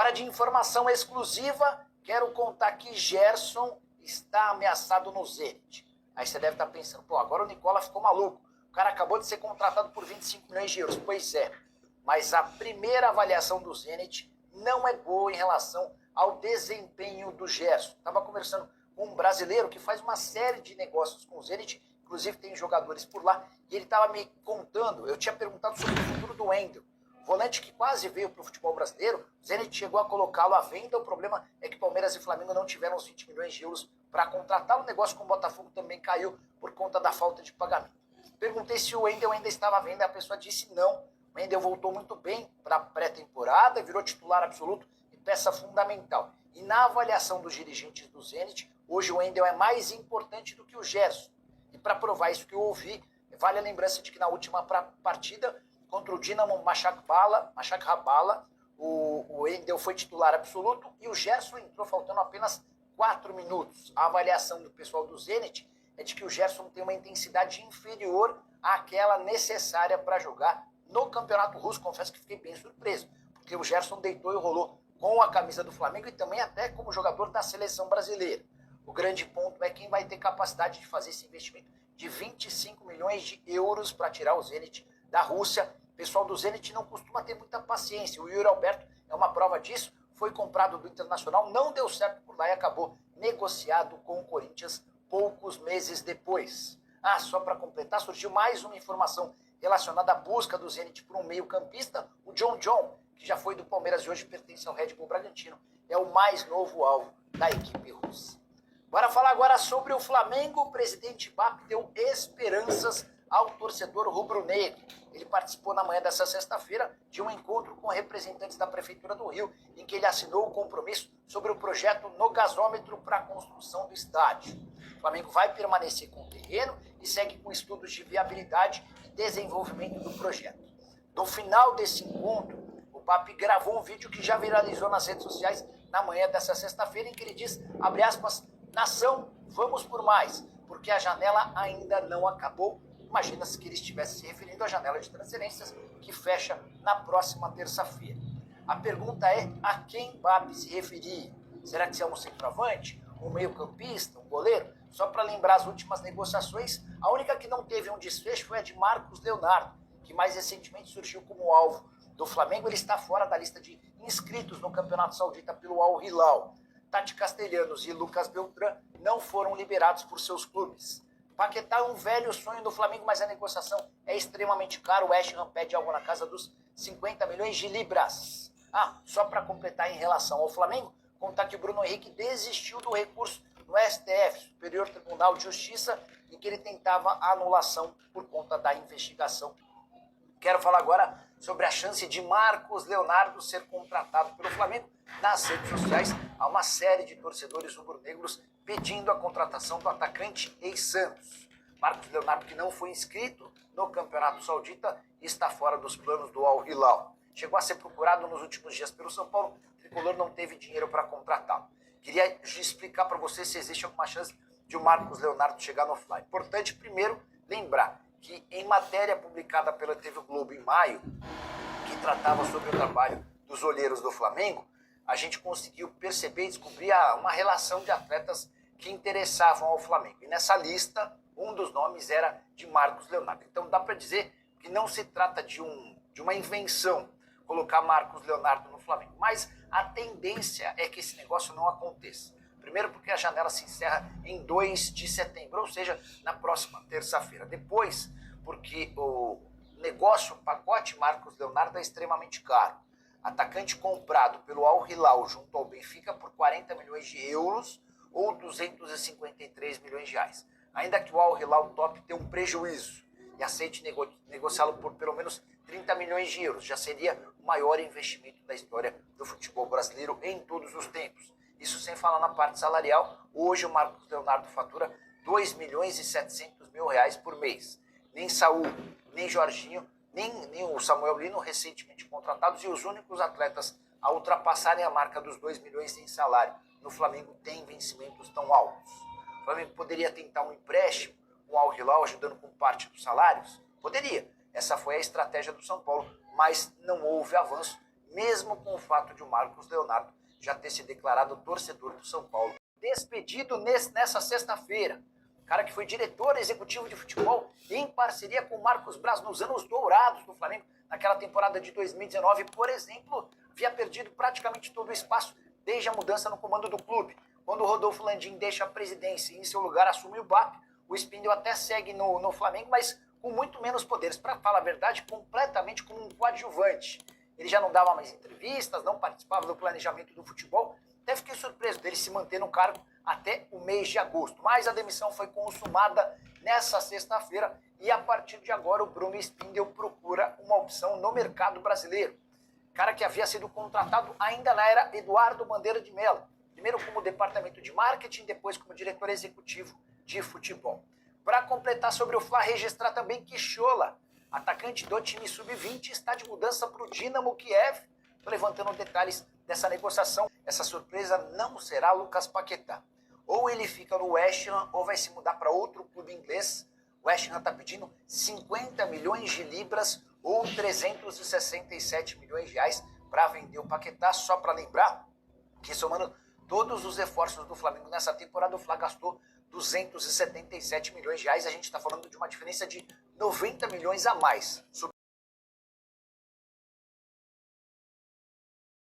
Hora de informação exclusiva. Quero contar que Gerson está ameaçado no Zenit. Aí você deve estar pensando, pô, agora o Nicola ficou maluco. O cara acabou de ser contratado por 25 milhões de euros. Pois é, mas a primeira avaliação do Zenit não é boa em relação ao desempenho do Gerson. Estava conversando com um brasileiro que faz uma série de negócios com o Zenit, inclusive tem jogadores por lá, e ele estava me contando, eu tinha perguntado sobre o futuro do Wendel, volante que quase veio para o futebol brasileiro. O Zenit chegou a colocá-lo à venda, o problema é que Palmeiras e Flamengo não tiveram os 20 milhões de euros para contratá-lo. O negócio com o Botafogo também caiu por conta da falta de pagamento. Perguntei se o Wendel ainda estava à venda, e a pessoa disse não. O Wendel voltou muito bem para a pré-temporada, virou titular absoluto e peça fundamental. E na avaliação dos dirigentes do Zenit, hoje o Wendel é mais importante do que o Gerson. E para provar isso que eu ouvi, vale a lembrança de que na última partida contra o Dinamo Machacabala, o Wendel foi titular absoluto e o Gerson entrou faltando apenas 4 minutos. A avaliação do pessoal do Zenit é de que o Gerson tem uma intensidade inferior àquela necessária para jogar no Campeonato Russo. Confesso que fiquei bem surpreso, porque o Gerson deitou e rolou com a camisa do Flamengo e também até como jogador da seleção brasileira. O grande ponto é quem vai ter capacidade de fazer esse investimento de 25 milhões de euros para tirar o Zenit da Rússia. O pessoal do Zenit não costuma ter muita paciência. O Yuri Alberto é uma prova disso. Foi comprado do Internacional, não deu certo por lá e acabou negociado com o Corinthians poucos meses depois. Só para completar, surgiu mais uma informação relacionada à busca do Zenit por um meio-campista. O John, que já foi do Palmeiras e hoje pertence ao Red Bull Bragantino, é o mais novo alvo da equipe russa. Bora falar agora sobre o Flamengo. O presidente BAP deu esperanças ao torcedor rubro-negro. Ele participou na manhã dessa sexta-feira de um encontro com representantes da Prefeitura do Rio, em que ele assinou o compromisso sobre o projeto no gasômetro para a construção do estádio. O Flamengo vai permanecer com o terreno e segue com estudos de viabilidade e desenvolvimento do projeto. No final desse encontro, o BAP gravou um vídeo que já viralizou nas redes sociais na manhã dessa sexta-feira, em que ele diz, abre aspas, nação, vamos por mais, porque a janela ainda não acabou. Imagina-se que ele estivesse se referindo à janela de transferências que fecha na próxima terça-feira. A pergunta é a quem BAP se referia. Será que é um centroavante, um meio-campista, um goleiro? Só para lembrar as últimas negociações, a única que não teve um desfecho foi a de Marcos Leonardo, que mais recentemente surgiu como alvo do Flamengo. Ele está fora da lista de inscritos no Campeonato Saudita pelo Al Hilal. Tati Castelhanos e Lucas Beltrán não foram liberados por seus clubes. Paquetá é um velho sonho do Flamengo, mas a negociação é extremamente cara. O West Ham pede algo na casa dos 50 milhões de libras. Só para completar em relação ao Flamengo, contar que o Bruno Henrique desistiu do recurso no STF, Superior Tribunal de Justiça, em que ele tentava a anulação por conta da investigação. Quero falar agora sobre a chance de Marcos Leonardo ser contratado pelo Flamengo. Nas redes sociais, há uma série de torcedores rubro-negros pedindo a contratação do atacante ex-Santos. Marcos Leonardo, que não foi inscrito no Campeonato Saudita, está fora dos planos do Al Hilal. Chegou a ser procurado nos últimos dias pelo São Paulo, o tricolor não teve dinheiro para contratá-lo. Queria explicar para você se existe alguma chance de o Marcos Leonardo chegar no Fly. Importante, primeiro, lembrar que em matéria publicada pela TV Globo em maio, que tratava sobre o trabalho dos olheiros do Flamengo, a gente conseguiu perceber e descobrir uma relação de atletas que interessavam ao Flamengo. E nessa lista, um dos nomes era de Marcos Leonardo. Então dá para dizer que não se trata de uma invenção colocar Marcos Leonardo no Flamengo. Mas a tendência é que esse negócio não aconteça. Primeiro porque a janela se encerra em 2 de setembro, ou seja, na próxima terça-feira. Depois, porque o negócio, o pacote Marcos Leonardo é extremamente caro. Atacante comprado pelo Al Hilal junto ao Benfica por 40 milhões de euros ou 253 milhões de reais. Ainda que o Al Hilal tope ter um prejuízo e aceite negociá-lo por pelo menos 30 milhões de euros, já seria o maior investimento da história do futebol brasileiro em todos os tempos. Isso sem falar na parte salarial. Hoje o Marcos Leonardo fatura 2 milhões e 700 mil reais por mês. Nem Saúl, nem Jorginho, nem o Samuel Lino, recentemente contratados, e os únicos atletas a ultrapassarem a marca dos 2 milhões em salário no Flamengo têm vencimentos tão altos. O Flamengo poderia tentar um empréstimo com o Al Hilal ajudando com parte dos salários? Poderia. Essa foi a estratégia do São Paulo, mas não houve avanço mesmo com o fato de o Marcos Leonardo já ter se declarado torcedor do São Paulo. Despedido nessa sexta-feira, cara que foi diretor executivo de futebol em parceria com o Marcos Braz nos anos dourados do Flamengo, naquela temporada de 2019, por exemplo, havia perdido praticamente todo o espaço desde a mudança no comando do clube. Quando o Rodolfo Landim deixa a presidência e em seu lugar assume o BAP, o Spindle até segue no Flamengo, mas com muito menos poderes. Para falar a verdade, completamente como um coadjuvante. Ele já não dava mais entrevistas, não participava do planejamento do futebol. Até fiquei surpreso dele se manter no cargo até o mês de agosto. Mas a demissão foi consumada nessa sexta-feira e a partir de agora o Bruno Spindle procura uma opção no mercado brasileiro. Cara que havia sido contratado ainda na era Eduardo Bandeira de Mello. Primeiro como departamento de marketing, depois como diretor executivo de futebol. Para completar sobre o Fla, registrar também que Chola, atacante do time sub-20, está de mudança para o Dinamo Kiev. Estou levantando detalhes dessa negociação. Essa surpresa não será Lucas Paquetá. Ou ele fica no West Ham ou vai se mudar para outro clube inglês. O West Ham está pedindo 50 milhões de libras ou 367 milhões de reais para vender o Paquetá. Só para lembrar que, somando todos os esforços do Flamengo nessa temporada, o Fla gastou 277 milhões de reais. A gente está falando de uma diferença de 90 milhões a mais.